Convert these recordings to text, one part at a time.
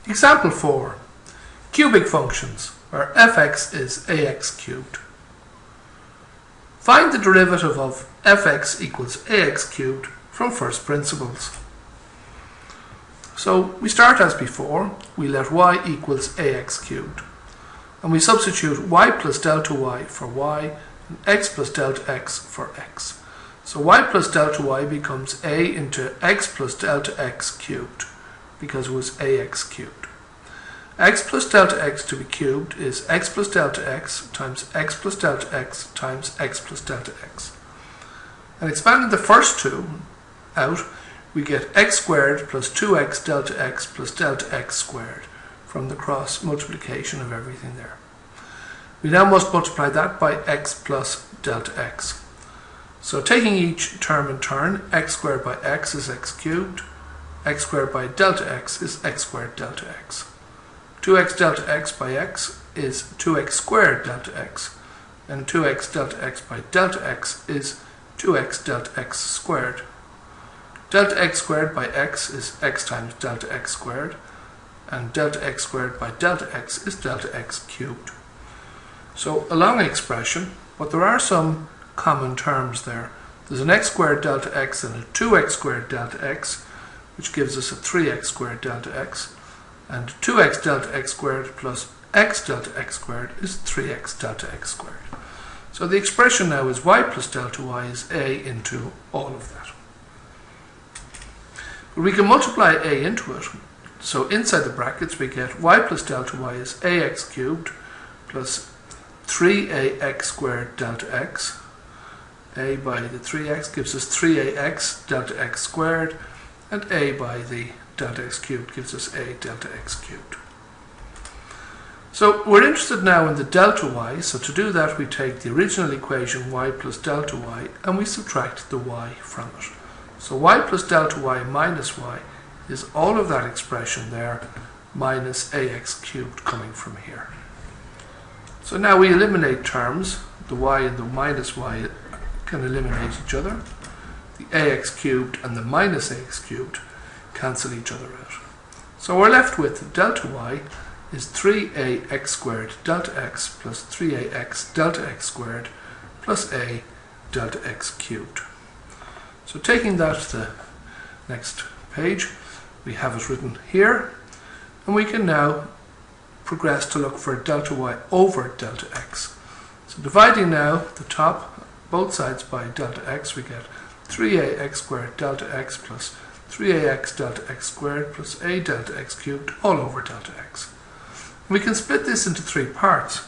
Example 4. Cubic functions, where fx is ax cubed. Find the derivative of fx equals ax cubed from first principles. So we start as before. We let y equals ax cubed. And we substitute y plus delta y for y and x plus delta x for x. So y plus delta y becomes a into x plus delta x cubed, because it was ax cubed. X plus delta x to be cubed is x plus delta x times x plus delta x times x plus delta x. And expanding the first two out, we get x squared plus 2x delta x plus delta x squared from the cross multiplication of everything there. We now must multiply that by x plus delta x. So taking each term in turn, x squared by x is x cubed, x squared by delta x is x squared delta x. 2x delta x by x is 2x squared delta x, and 2x delta x by delta x is 2x delta x squared. Delta x squared by x is x times delta x squared, and delta x squared by delta x is delta x cubed. So a long expression, but there are some common terms there. There's an x squared delta x and a 2x squared delta x, which gives us a 3x squared delta x. And 2x delta x squared plus x delta x squared is 3x delta x squared. So the expression now is y plus delta y is a into all of that. But we can multiply a into it. So inside the brackets we get y plus delta y is ax cubed plus 3ax squared delta x. A by the 3x gives us 3ax delta x squared, and a by the delta x cubed gives us a delta x cubed. So we're interested now in the delta y, so to do that we take the original equation y plus delta y and we subtract the y from it. So y plus delta y minus y is all of that expression there minus ax cubed coming from here. So now we eliminate terms. The y and the minus y can eliminate each other. The ax cubed and the minus ax cubed cancel each other out. So we're left with delta y is 3ax squared delta x plus 3ax delta x squared plus a delta x cubed. So taking that to the next page, we have it written here, and we can now progress to look for delta y over delta x. So dividing now the top, both sides by delta x, we get 3ax squared delta x plus 3ax delta x squared plus a delta x cubed all over delta x. We can split this into three parts.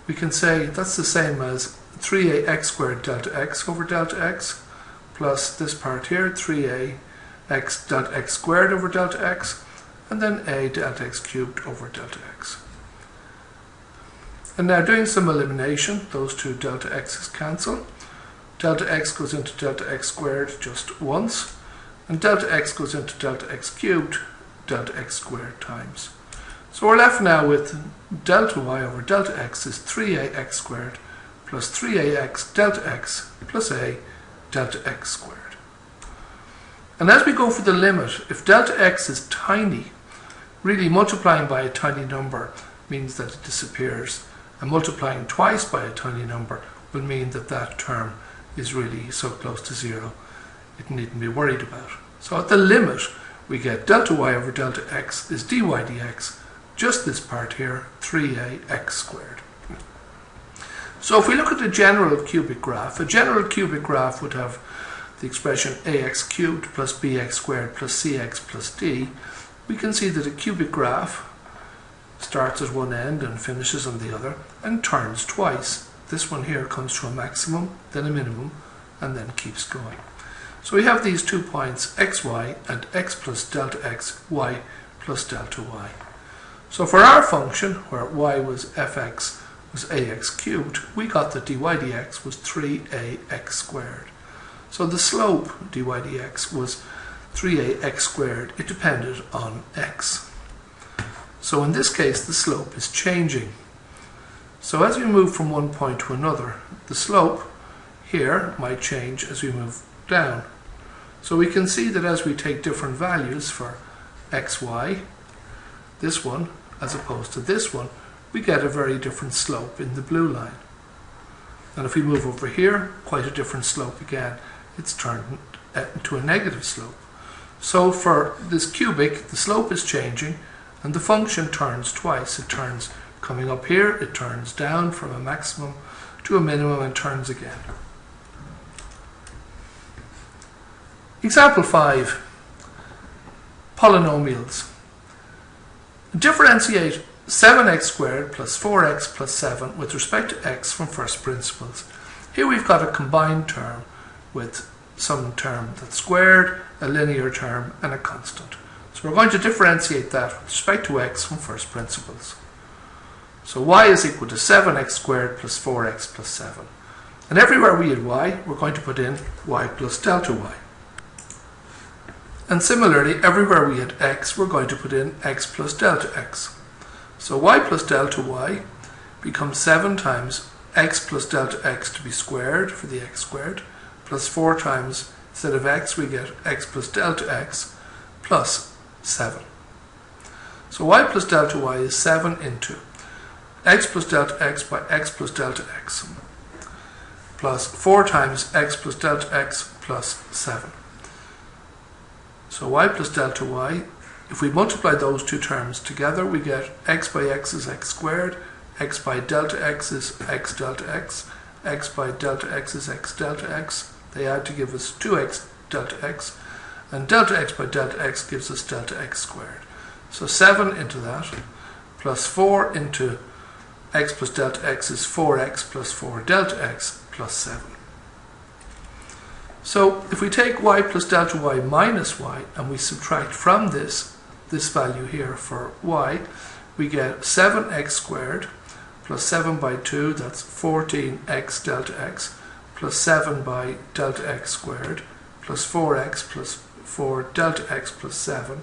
We can say that's the same as 3ax squared delta x over delta x plus this part here, 3ax delta x squared over delta x, and then a delta x cubed over delta x. And now doing some elimination, those two delta x's cancel. Delta x goes into delta x squared just once, and delta x goes into delta x cubed, delta x squared times. So we're left now with delta y over delta x is 3ax squared plus 3ax delta x plus a delta x squared. And as we go for the limit, if delta x is tiny, really multiplying by a tiny number means that it disappears, and multiplying twice by a tiny number will mean that that term is really so close to zero it needn't be worried about. So at the limit we get delta y over delta x is dy dx, just this part here, 3ax squared. So if we look at a general cubic graph, a general cubic graph would have the expression ax cubed plus bx squared plus cx plus d. We can see that a cubic graph starts at one end and finishes on the other and turns twice. This one here comes to a maximum, then a minimum, and then keeps going. So we have these 2 points, xy and x plus delta x, y plus delta y. So for our function, where y was fx was ax cubed, we got that dy dx was 3ax squared. So the slope dy dx was 3ax squared. It depended on x. So in this case the slope is changing. So as we move from one point to another, the slope here might change as we move down. So we can see that as we take different values for xy, this one as opposed to this one, we get a very different slope in the blue line. And if we move over here, quite a different slope again. It's turned into a negative slope. So for this cubic, the slope is changing and the function turns twice. It turns coming up here, it turns down from a maximum to a minimum and turns again. Example 5. Polynomials. Differentiate 7x squared plus 4x plus 7 with respect to x from first principles. Here we've got a combined term with some term that's squared, a linear term and a constant. So we're going to differentiate that with respect to x from first principles. So y is equal to 7x squared plus 4x plus 7. And everywhere we had y, we're going to put in y plus delta y. And similarly, everywhere we had x, we're going to put in x plus delta x. So y plus delta y becomes 7 times x plus delta x to be squared for the x squared, plus 4 times, instead of x, we get x plus delta x plus 7. So y plus delta y is 7 into x plus delta x by x plus delta x, plus 4 times x plus delta x plus 7. So y plus delta y, if we multiply those two terms together, we get x by x is x squared, x by delta x is x delta x by delta x is x delta x. They add to give us 2x delta x, and delta x by delta x gives us delta x squared. So 7 into that, plus 4 into x plus delta x is 4x plus 4 delta x plus 7. So if we take y plus delta y minus y and we subtract from this value here for y, we get 7x squared plus 7 by 2, that's 14x delta x, plus 7 by delta x squared, plus 4x plus 4 delta x plus 7,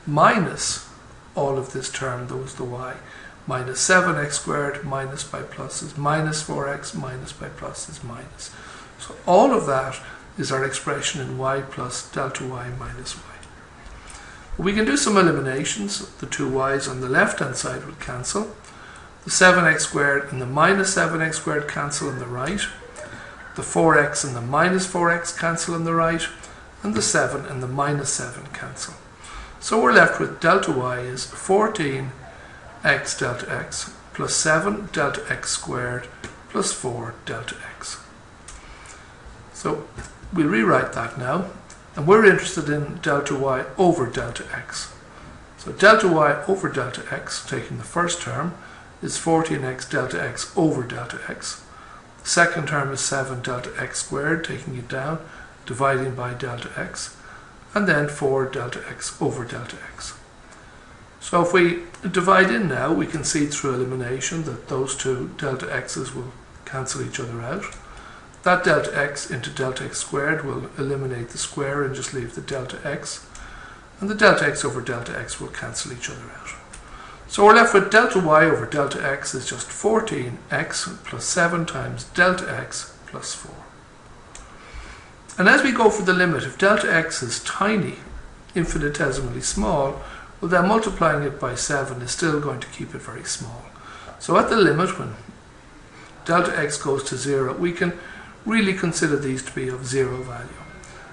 minus all of this term, that was the y, minus 7x squared, minus by plus is minus 4x, minus by plus is minus. So all of that is our expression in y plus delta y minus y. We can do some eliminations. The two y's on the left hand side would cancel. The 7x squared and the minus 7x squared cancel on the right. The 4x and the minus 4x cancel on the right. And the 7 and the minus 7 cancel. So we're left with delta y is 14x delta x plus 7 delta x squared plus 4 delta x. So we'll rewrite that now, and we're interested in delta y over delta x. So delta y over delta x, taking the first term, is 14x delta x over delta x. The second term is 7 delta x squared, taking it down, dividing by delta x, and then 4 delta x over delta x. So if we divide in now, we can see through elimination that those two delta x's will cancel each other out. That delta x into delta x squared will eliminate the square and just leave the delta x. And the delta x over delta x will cancel each other out. So we're left with delta y over delta x is just 14x plus 7 times delta x plus 4. And as we go for the limit, if delta x is tiny, infinitesimally small, well then multiplying it by 7 is still going to keep it very small. So at the limit, when delta x goes to 0, we can really consider these to be of 0 value.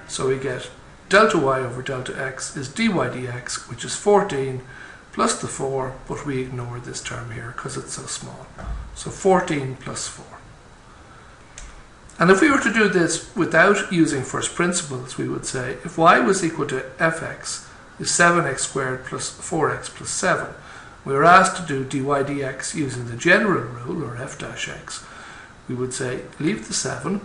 So we get delta y over delta x is dy dx, which is 14 plus the 4, but we ignore this term here because it's so small. So 14 plus 4. And if we were to do this without using first principles, we would say if y was equal to fx is 7x squared plus 4x plus 7, we were asked to do dy dx using the general rule, or f dash x. We would say leave the 7,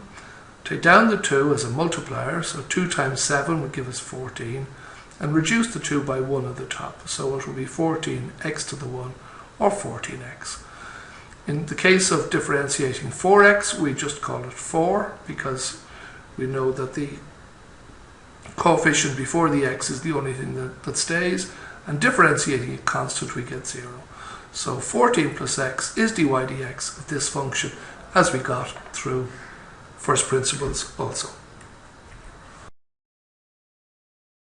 take down the 2 as a multiplier, so 2 times 7 would give us 14, and reduce the 2 by 1 at the top, so it will be 14x to the 1, or 14x. In the case of differentiating 4x, we just call it 4, because we know that the coefficient before the x is the only thing that stays, and differentiating a constant we get 0. So 14 plus x is dy dx of this function, as we got through first principles also.